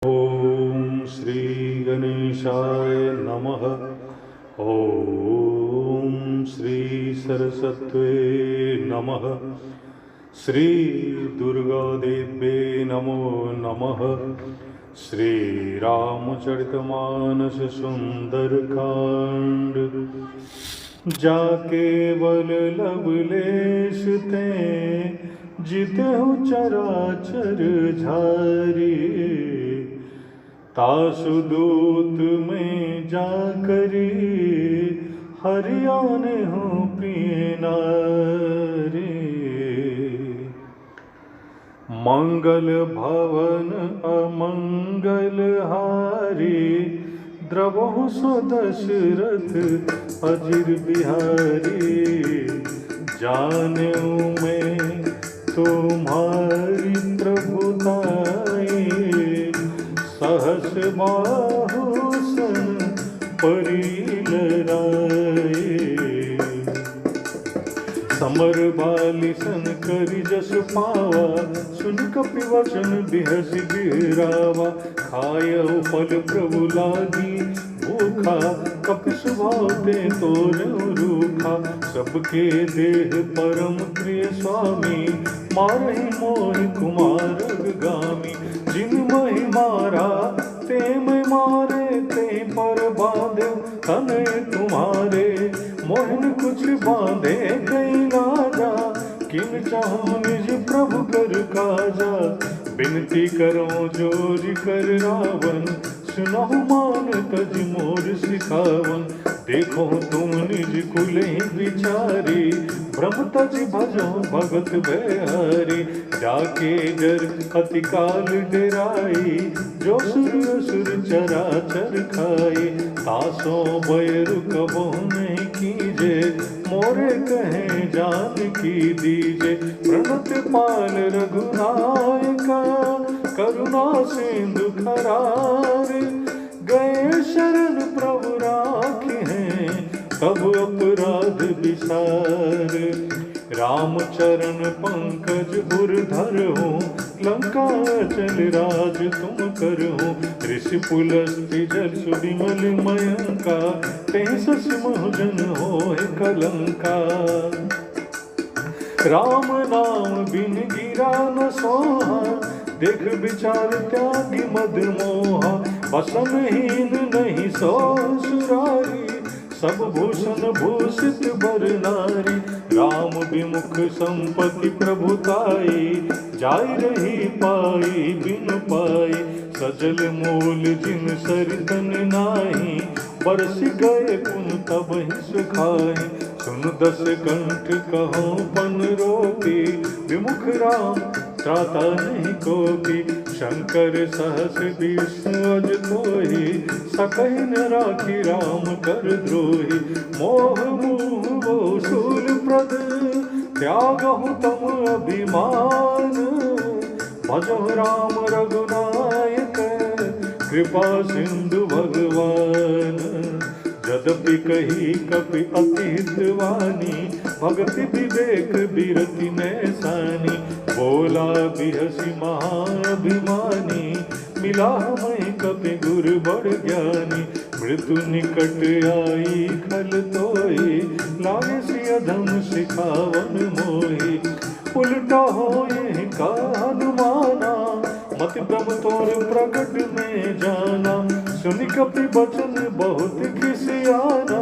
ओम श्री गणेशाय नमः। ओम श्री सरस्वत्यै नमः। श्री दुर्गा देव्यै नमो नमः। श्री रामचरितमानस सुंदरकांड। जाके बल लवलेश ते जितहु चराचर झारी। तासु दूत में जाकरी हरियाने हो प्रिय नारी। मंगल भवन अमंगल हारी द्रवहु सो दशरथ अजिर बिहारी। जानेऊ मैं तुम्हारी प्रभुताई सहस बाहु सन परिलराए। समर बाली सन करि जस पावा सुन कपि वचन बिहसि बिहरावा। खायउ फल प्रभु लागी भूखा कपि स्वभाव ते तोरउ रूखा। सबके देह परम प्रिय स्वामी मारहि मोहि कुमार गामी। जिन महि मारा ते मैं मारे ते पर बांधे तनय तुम्हारे। मोहन कुछ बांधे कई राजा किन चाहूं निज प्रभु कर काजा। बिनती करो जोर कर रावण सुनहु मान तज मोर सिखावन। देखो तुम निज कुले विचारी ब्रह्म तज भजो भगत बिहारी। जाके जर अति काल डेराई जो सुर असुर चराचर खाई। तासो बैरु कबो नहीं कीजे मोरे कहे जान की दीजे। प्रणत पाल रघुनायका करुणा सिंधु खरार। गए शरण प्रभु राखी हैं तब अपराध विसार। राम चरण पंकज उर्धर हो लंका चल राज तुम करहो। ऋषि पुलस्ति जल सुविमल मयंका तेहि सस महजन होय कलंका। राम नाम बिन गिरा न सोहा देख विचार त्यागी मद मोहा। बसनहीन नहीं सो सुरारी सब भूषण भूषित बर नारी। राम विमुख संपत्ति प्रभुताई जाय रही पाई बिन पाई। सजल मूल जिन सरितन नाही बरस गए पुन तब ही सुखाई। सुन दस कंठ कहो पन रोपी विमुख राम त्राता नहीं कोपी। शंकर सहस विष्णु अज तोहि सकहि न राखी राम कर द्रोही। मोह मोह वो शूल प्रद त्यागहु तम अभिमान। भजहु राम रघुनायक कृपा सिंधु भगवान। यद्यपि कही कपि अति हितवानी भगति विवेक बिरति नैसानी। बोला बिहसी महाअभिमानी मिला हमें कपि गुरु बड़ ज्ञानी। मृत्यु निकट आई खल तोई लागे सी अधम सिखावन मोही। उल्टा होए का हनुमाना मत ब्रह्म तोर प्रकट में जाना। सुनि कपि बचन बहुत खिसियाना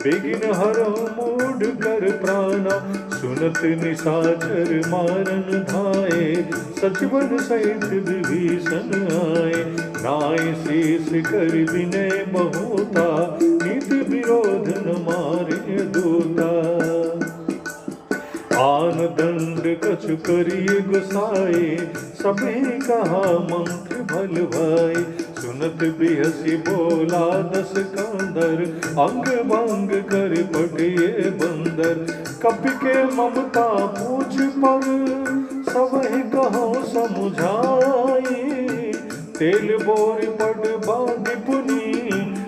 बेगिन हरहु मूढ़ कर प्राणा। सुनत निशाचर मारन धाये सचिवन सहित विभीषण आए। नाय शेष कर विनय बहुता नीति विरोध न मारे दूता। आन दंड कछु करिए गुसाए सभी कहा मंत्र भल भाई। सुनत बिहसी बोला दस कंदर अंग भंग कर पटिए बंदर। कपि के ममता पूछ पर सबहि कहो समुझाई। तेल बोर पट बांधि पुनी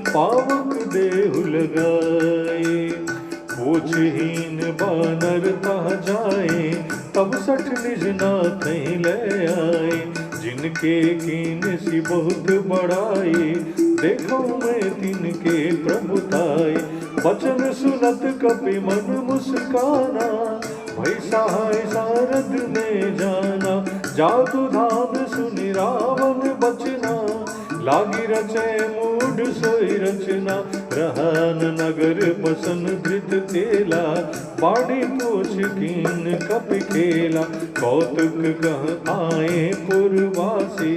पावक देहु लगाई। पूछहीन बानर तह जाए, तब सठ निज नाथ ले आए। जिनके कीन सी बहुत बड़ाई, देखो मैं तिनके प्रभुताई। बचन सुनत कपि मन मुस्काना, भई सहाय सारद में जाना। जादू धाम सुनि रावण बचना, लागी रचे मूड सोई रचना। रहन नगर बसन धृत तेला, बाड़ी पूछ कीन कपि खेला। कौतुक कह आए पुरवासी,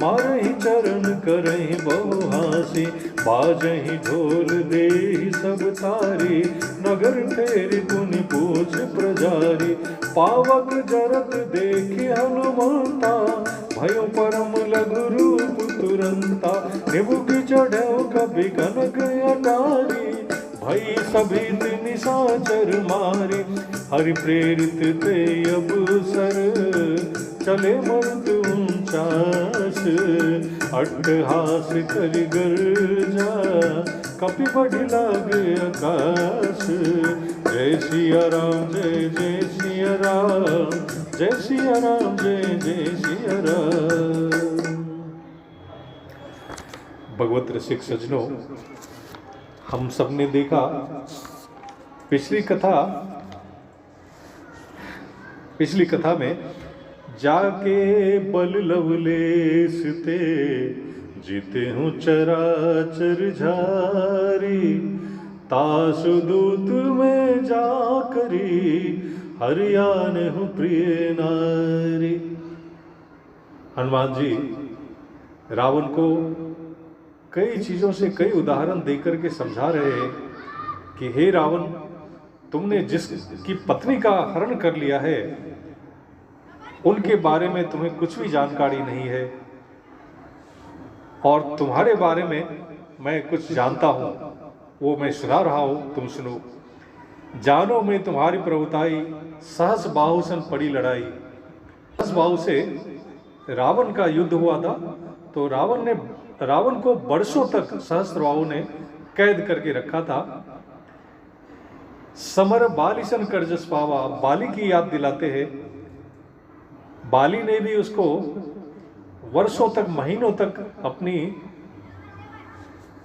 मारहि चरण करहि बहु हासी। बाजहि ढोल देहि सब तारी, नगर फेर पुनि पूछ प्रजारी। पावक जरत देखि हनुमंता, भयो परम लघु रूप तुरंता। निबुक चढ़ो कपि कनक अटारी, भई सभी निशाचर मारी। हरि प्रेरित ते अबसर, चले मर्द उनचास। अट्टहास करि गर्जा, कपि बढ़ि लागे आकाश। जय सिया राम जय जय सिया राम, जय सिया राम जय जय सिया राम। भगवत रसिक सज्जनों, हम सब ने देखा पिछली कथा में जाके बल लवलेस ते, जीते हूँ चराचर झारी। तासु दूत में जा करी, हरियाण हूँ प्रिय नारी। हनुमान जी रावण को कई चीजों से कई उदाहरण देकर के समझा रहे हैं कि हे रावण, तुमने जिसकी पत्नी का हरण कर लिया है, उनके बारे में तुम्हें कुछ भी जानकारी नहीं है, और तुम्हारे बारे में मैं कुछ जानता हूं, वो मैं सुना रहा हूं, तुम सुनो। जानो मैं तुम्हारी प्रभुताई, सहस बाहु सन पड़ी लड़ाई। सहस बाहु से रावण का युद्ध हुआ था, तो रावण को वर्षों तक सहस्त्रबाहु ने कैद करके रखा था। समर बालिसन करजस पावा, बाली की याद दिलाते हैं। बाली ने भी उसको वर्षों तक, महीनों तक अपनी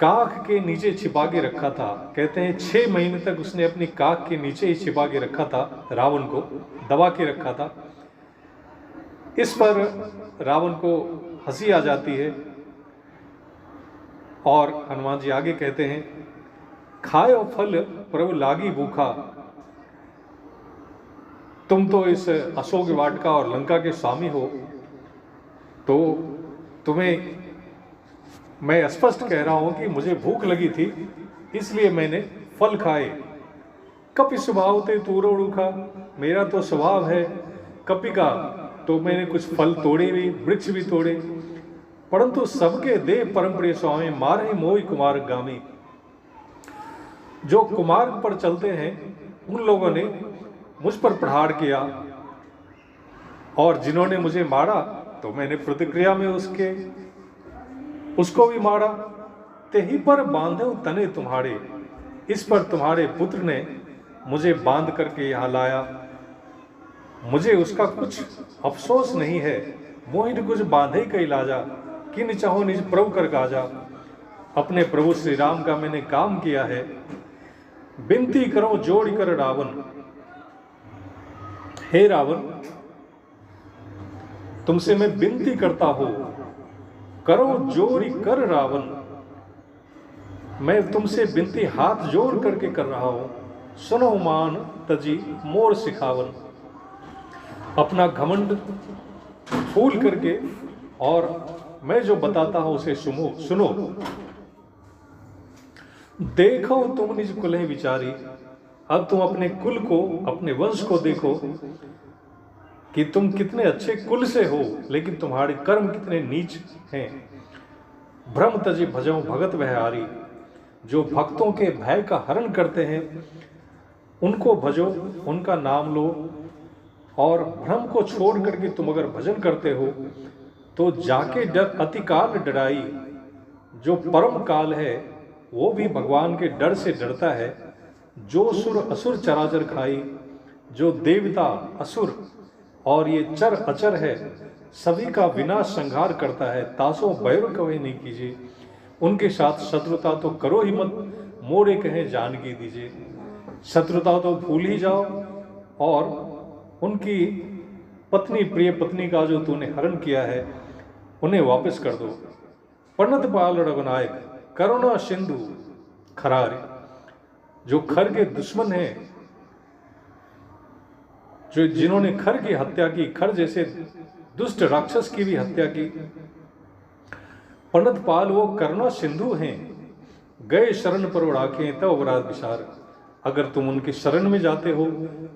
काख के नीचे छिपा के रखा था। कहते हैं 6 महीने तक उसने अपनी काख के नीचे ही छिपा के रखा था, रावण को दबा के रखा था। इस पर रावण को हंसी आ जाती है और हनुमान जी आगे कहते हैं, खायो फल प्रभु लागी भूखा। तुम तो इस अशोक वाटिका और लंका के स्वामी हो, तो तुम्हें मैं स्पष्ट कह रहा हूं कि मुझे भूख लगी थी, इसलिए मैंने फल खाए। कपि स्वभाव ते तूरो रूखा, मेरा तो स्वभाव है कपि का, तो मैंने कुछ फल तोड़े भी, वृक्ष भी तोड़े। परंतु सबके देव परम प्रिय स्वामी, मारहि मोहि कुमार गामी। जो कुमार्ग पर चलते हैं उन लोगों ने मुझ पर प्रहार किया, और जिन्होंने मुझे मारा तो मैंने प्रतिक्रिया में उसको भी मारा। तेहि पर बांधे तने तुम्हारे, इस पर तुम्हारे पुत्र ने मुझे बांध करके यहाँ लाया। मुझे उसका कुछ अफसोस नहीं है। मोहिन कुछ बांधे कई लाजा, किन चाहो निज प्रभु कर गाजा। अपने प्रभु श्री राम का मैंने काम किया है। विनती करो जोड़ कर रावण, हे रावण तुमसे मैं विनती करता हूं, करो जोड़ कर रावण। मैं तुमसे विनती हाथ जोड़ करके कर रहा हूं, सुनो मान तजी मोर सिखावन। अपना घमंड फूल करके और मैं जो बताता हूं उसे सुनो। देखो तुम निज कुलहि विचारी। अब तुम अपने कुल को, अपने वंश को देखो कि तुम कितने अच्छे कुल से हो, लेकिन तुम्हारे कर्म कितने नीच हैं। भ्रम तजी भजो भगत वहहारी। जो भक्तों के भय का हरण करते हैं उनको भजो, उनका नाम लो, और भ्रम को छोड़ करके तुम अगर भजन करते हो तो जाके डर अति काल डराई। जो परम काल है वो भी भगवान के डर से डरता है, जो सुर असुर चराचर खाई, जो देवता असुर और ये चर अचर है सभी का विनाश संहार करता है। तासो बैर कवे नहीं कीजिए, उनके साथ शत्रुता तो करो ही मत, मोरे कहे जानकी दीजिए। शत्रुता तो भूल ही जाओ और उनकी पत्नी, प्रिय पत्नी का जो तूने हरण किया है उन्हें वापस कर दो। पंडित पाल रघुनायक करुणा सिंधु खरारे, जो खर के दुश्मन हैं, जो जिन्होंने खर की हत्या की, खर जैसे दुष्ट राक्षस की भी हत्या की, पंडित पाल वो करुणा सिंधु हैं। गए शरण पर उड़ाके तब अपराध विचार, अगर तुम उनकी शरण में जाते हो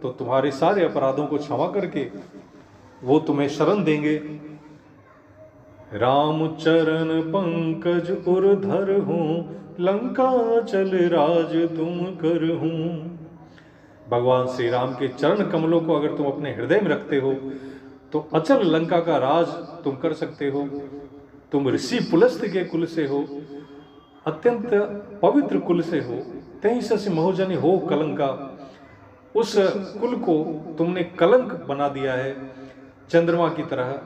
तो तुम्हारे सारे अपराधों को क्षमा करके वो तुम्हें शरण देंगे। राम चरण पंकज उर्धर हूँ, लंका चल राज तुम कर हूँ। भगवान श्री राम के चरण कमलों को अगर तुम अपने हृदय में रखते हो तो अचल लंका का राज तुम कर सकते हो। तुम ऋषि पुलस्त्य के कुल से हो, अत्यंत पवित्र कुल से हो, तहीं सस महोजनी हो कलंका, उस कुल को तुमने कलंक बना दिया है चंद्रमा की तरह।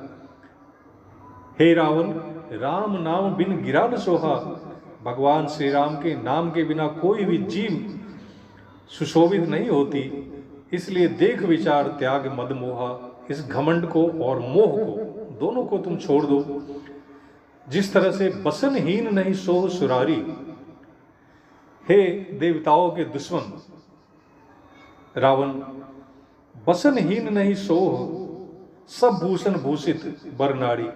हे रावण, राम नाम बिन गिरा न सोहा, भगवान श्री राम के नाम के बिना कोई भी जीव सुशोभित नहीं होती। इसलिए देख विचार त्याग मद मोहा, इस घमंड को और मोह को दोनों को तुम छोड़ दो। जिस तरह से बसनहीन नहीं सोह सुरारी, हे देवताओं के दुश्मन रावण, बसनहीन नहीं सोह सब भूषण भूषित बरनाड़ी,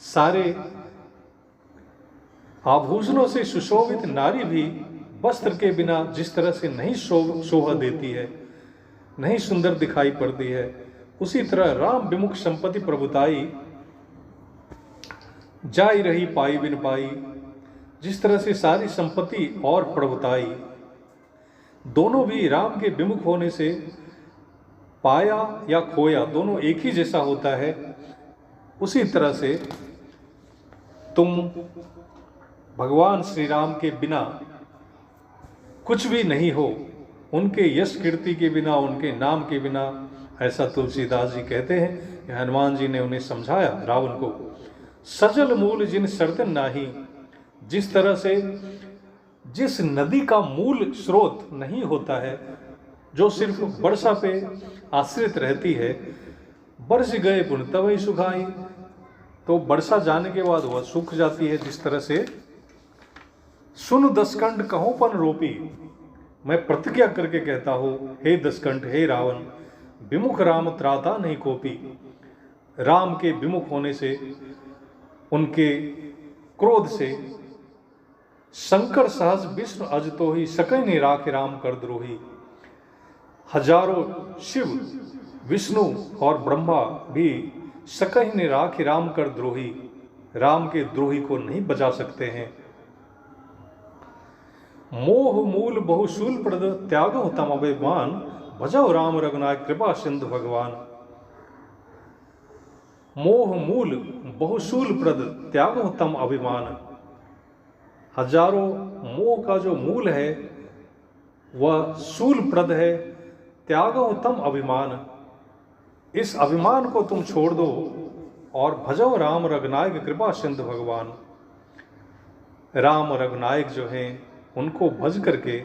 सारे आभूषणों से सुशोभित नारी भी वस्त्र के बिना जिस तरह से नहीं शोभा देती है, नहीं सुंदर दिखाई पड़ती है, उसी तरह राम विमुख संपत्ति प्रभुताई जाई रही पाई बिन पाई। जिस तरह से सारी संपत्ति और प्रभुताई दोनों भी राम के विमुख होने से पाया या खोया दोनों एक ही जैसा होता है, उसी तरह से तुम भगवान श्री राम के बिना कुछ भी नहीं हो, उनके यश कीर्ति के बिना, उनके नाम के बिना। ऐसा तुलसीदास जी कहते हैं कि हनुमान जी ने उन्हें समझाया रावण को। सजल मूल जिन सर्तन नाही, जिस तरह से जिस नदी का मूल स्रोत नहीं होता है, जो सिर्फ वर्षा पे आश्रित रहती है, बरस गए पुन तवई सुखाई, तो वर्षा जाने के बाद वह सूख जाती है। जिस तरह से सुन दसकंठ कहो पन रोपी, मैं प्रतिज्ञा करके कहता हूँ हे दसकंठ, हे रावण, विमुख राम त्राता नहीं कोपी। राम के विमुख होने से, उनके क्रोध से शंकर सहज विष्णु अज तो ही सकई ने राख राम कर द्रोही। हजारों शिव विष्णु और ब्रह्मा भी सकई ने राख राम कर द्रोही, राम के द्रोही को नहीं बचा सकते हैं। मोह मूल बहुशूल प्रद त्यागो तम अभिमान, भजो राम रघुनायक कृपा सिंधु भगवान। मोह मूल बहुशूल प्रद त्यागो तम अभिमान, हजारों मोह का जो मूल है वह शूल प्रद है, त्यागो तम अभिमान, इस अभिमान को तुम छोड़ दो और भजो राम रघुनायक कृपा सिंधु भगवान। राम रघुनायक जो हैं उनको भज करके,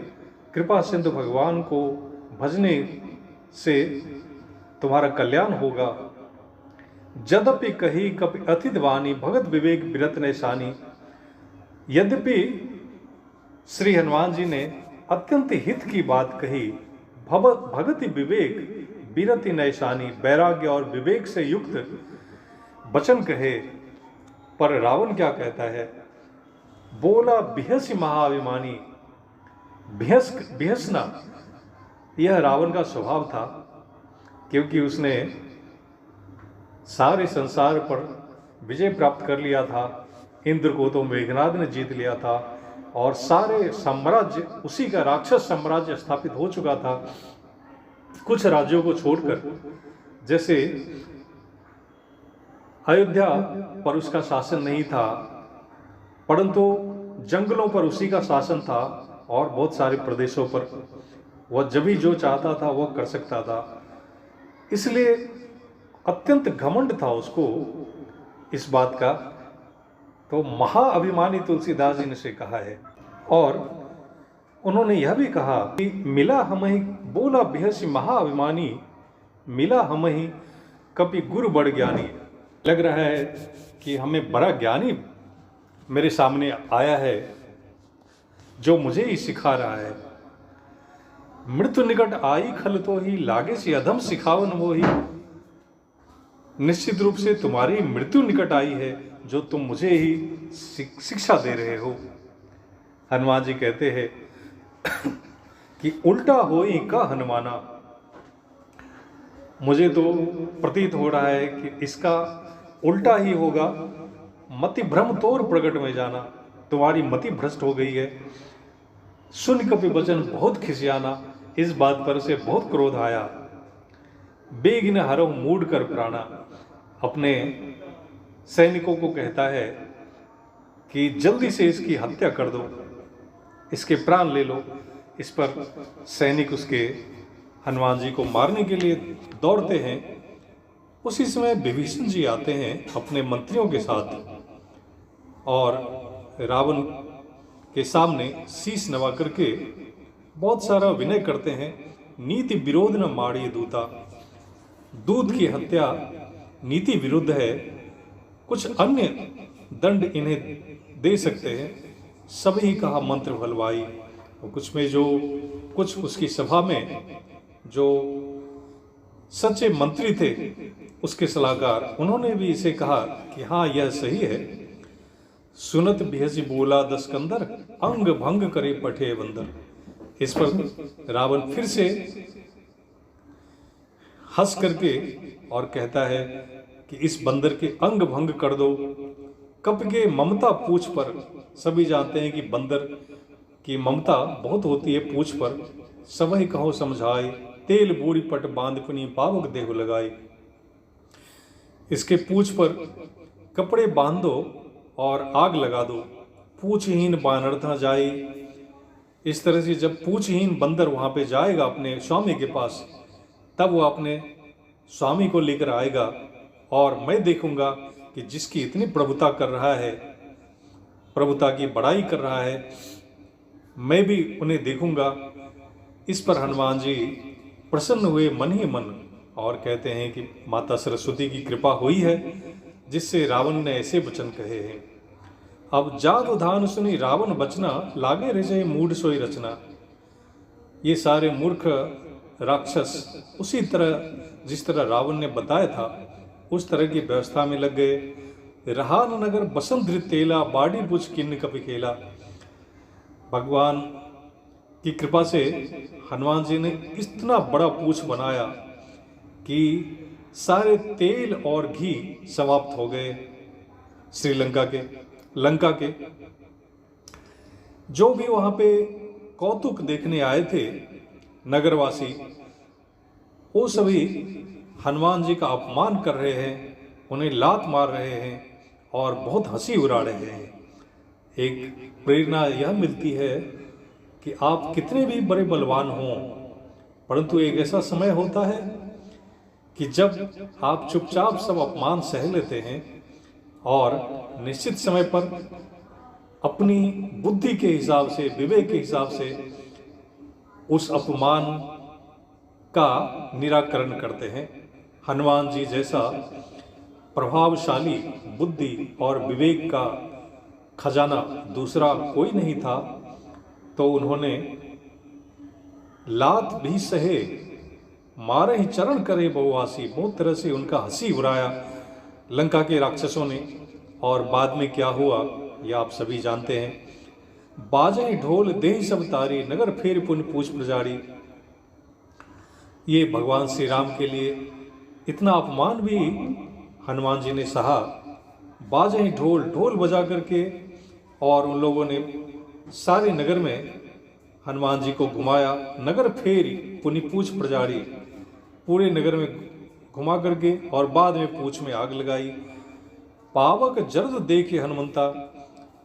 कृपा सिंधु भगवान को भजने से तुम्हारा कल्याण होगा। यद्यपि कही कपि अतिथ वाणी, भगत विवेक बिरत नैसानी। यद्यपि श्री हनुमान जी ने अत्यंत हित की बात कही, भगति विवेक बिरति नैसानी, वैराग्य और विवेक से युक्त वचन कहे, पर रावण क्या कहता है? बोला बिहसी महाअभिमानी। बिहसना यह रावण का स्वभाव था, क्योंकि उसने सारे संसार पर विजय प्राप्त कर लिया था। इंद्र को तो मेघनाद ने जीत लिया था और सारे साम्राज्य, उसी का राक्षस साम्राज्य स्थापित हो चुका था। कुछ राज्यों को छोड़कर, जैसे अयोध्या पर उसका शासन नहीं था, परंतु जंगलों पर उसी का शासन था और बहुत सारे प्रदेशों पर। वह जब भी जो चाहता था वह कर सकता था, इसलिए अत्यंत घमंड था उसको इस बात का। तो महाअभिमानी तुलसीदास जी ने से कहा है। और उन्होंने यह भी कहा कि मिला हमहि बोला बिहसी महाअभिमानी, मिला हमहि कपि गुरु बड़ ज्ञानी। लग रहा है कि हमें बड़ा ज्ञानी मेरे सामने आया है जो मुझे ही सिखा रहा है। मृत्यु निकट आई खल तो ही, लागे से अधम सिखावन वो ही। निश्चित रूप से तुम्हारी मृत्यु निकट आई है जो तुम मुझे ही शिक्षा दे रहे हो। हनुमान जी कहते हैं कि उल्टा होई का हनुमाना। मुझे तो प्रतीत हो रहा है कि इसका उल्टा ही होगा। मति भ्रम तोर प्रगट में जाना, तुम्हारी मति भ्रष्ट हो गई है। सुन कपि वचन बहुत खिसियाना, इस बात पर से बहुत क्रोध आया। बेगिन हरो मूड कर प्राणा, अपने सैनिकों को कहता है कि जल्दी से इसकी हत्या कर दो, इसके प्राण ले लो। इस पर सैनिक उसके हनुमान जी को मारने के लिए दौड़ते हैं। उसी समय विभीषण जी आते हैं अपने मंत्रियों के साथ और रावण के सामने शीश नवा करके बहुत सारा विनय करते हैं। नीति विरोध न मारिय दूता, दूत की हत्या नीति विरुद्ध है, कुछ अन्य दंड इन्हें दे सकते हैं। सभी कहा मंत्र भलवाई। कुछ में जो कुछ उसकी सभा में जो सच्चे मंत्री थे उसके सलाहकार, उन्होंने भी इसे कहा कि हाँ यह सही है। सुनत बिहसी बोला दस्कंदर, अंग भंग करे पठे बंदर। इस पर रावण फिर से हंस करके और कहता है कि इस बंदर के अंग भंग कर दो। कप के ममता पूछ पर, सभी जानते हैं कि बंदर की ममता बहुत होती है पूछ पर। सबही कहो समझाए, तेल बूढ़ी पट बांध पुनी पावक देहु लगाई। इसके पूछ पर कपड़े बांध दो और आग लगा दो, पूछहीन बानर न जाए। इस तरह से जब पूछहीन बंदर वहां पे जाएगा अपने स्वामी के पास, तब वो अपने स्वामी को लेकर आएगा और मैं देखूंगा कि जिसकी इतनी प्रभुता कर रहा है, प्रभुता की बड़ाई कर रहा है, मैं भी उन्हें देखूंगा। इस पर हनुमान जी प्रसन्न हुए मन ही मन और कहते हैं कि माता सरस्वती की कृपा हुई है जिससे रावण ने ऐसे वचन कहे हैं। अब जात उधान सुनी रावण बचना, लागे रहे मूढ़ सोई रचना। ये सारे मूर्ख राक्षस उसी तरह जिस तरह रावण ने बताया था उस तरह की व्यवस्था में लग गए। रहान नगर बसंत तेला, बाड़ी बुझ किन्न कपि खेला। भगवान की कृपा से हनुमान जी ने इतना बड़ा पूछ बनाया कि सारे तेल और घी समाप्त हो गए श्रीलंका के, लंका के। जो भी वहां पे कौतुक देखने आए थे नगरवासी, वो सभी हनुमान जी का अपमान कर रहे हैं, उन्हें लात मार रहे हैं और बहुत हंसी उड़ा रहे हैं। एक प्रेरणा यह मिलती है कि आप कितने भी बड़े बलवान हों, परंतु एक ऐसा समय होता है कि जब आप चुपचाप सब अपमान सह लेते हैं और निश्चित समय पर अपनी बुद्धि के हिसाब से, विवेक के हिसाब से उस अपमान का निराकरण करते हैं। हनुमान जी जैसा प्रभावशाली बुद्धि और विवेक का खजाना दूसरा कोई नहीं था, तो उन्होंने लात भी सहे, मारे ही चरण करे बहुवासी। बहुत तरह से उनका हंसी उड़ाया लंका के राक्षसों ने। और बाद में क्या हुआ यह आप सभी जानते हैं। बाजे ढोल देहि सब तारी, नगर फेर पुन पूछ प्रजारी। ये भगवान श्री राम के लिए इतना अपमान भी हनुमान जी ने सहा। बाजे ढोल, ढोल बजा करके, और उन लोगों ने सारे नगर में हनुमान जी को घुमाया। नगर फेरी पुनि पूछ प्रजारी, पूरे नगर में घुमा करके और बाद में पूछ में आग लगाई। पावक जर्द देखे हनुमंता,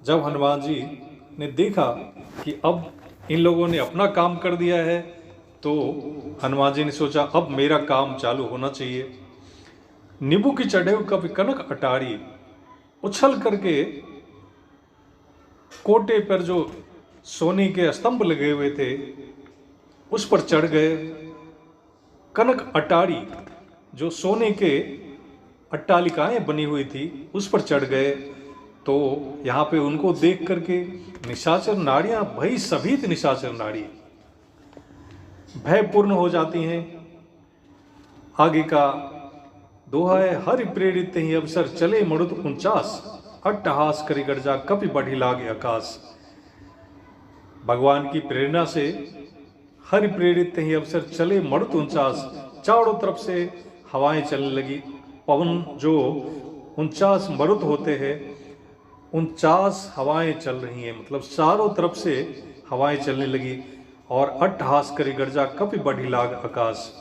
जब हनुमान जी ने देखा कि अब इन लोगों ने अपना काम कर दिया है, तो हनुमान जी ने सोचा अब मेरा काम चालू होना चाहिए। नींबू की चढ़े कभी कनक अटारी, उछल करके कोटे पर जो सोने के स्तंभ लगे हुए थे उस पर चढ़ गए। कनक अटारी, जो सोने के अट्टालिकाएं बनी हुई थी, उस पर चढ़ गए। तो यहाँ पे उनको देख करके निशाचर नारियां, भई सभी निशाचर नारी भयपूर्ण हो जाती हैं। आगे का दोहा है, हरि प्रेरित ही अवसर चले मरुत 49, अट्टहास करी गर्जा कपि बढ़ी लागे आकाश। भगवान की प्रेरणा से हरि प्रेरित ही अवसर चले मरुत 49, चारों तरफ से हवाएं चलने लगी। पवन जो 49 मरुत होते हैं, 49 हवाएं चल रही हैं, मतलब चारों तरफ से हवाएं चलने लगी। और अट्टहास करी गर्जा कपि बढ़ी लाग आकाश।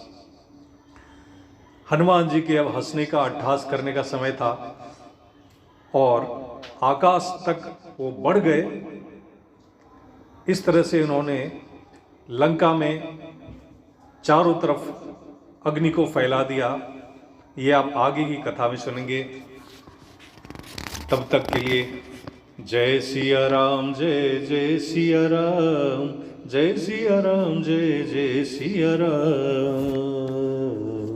हनुमान जी के अब हंसने का, अट्टहास करने का समय था और आकाश तक वो बढ़ गए। इस तरह से उन्होंने लंका में चारों तरफ अग्नि को फैला दिया। ये आप आगे की कथा में सुनेंगे। तब तक के लिए जय सिया राम, जय जय सिया राम, जय सिया राम, जय जय सिया राम।